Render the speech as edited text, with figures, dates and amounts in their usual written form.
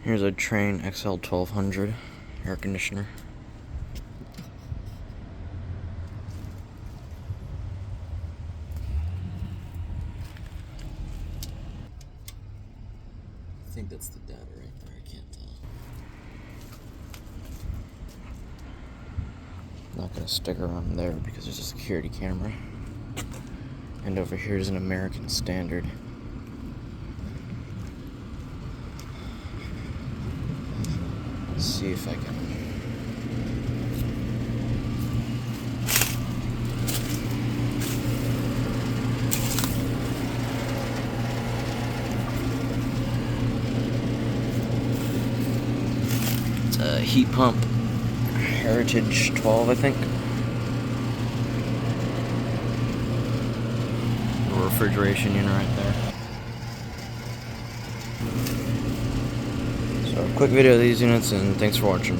Here's a Trane XL1200 air conditioner. I think that's the data right there, I can't tell. I'm not gonna stick around there because there's a security camera. And over here is an American Standard. Let's see if I can. It's a heat pump, Heritage 12, I think. A refrigeration unit right there. So, quick video of these units, and thanks for watching.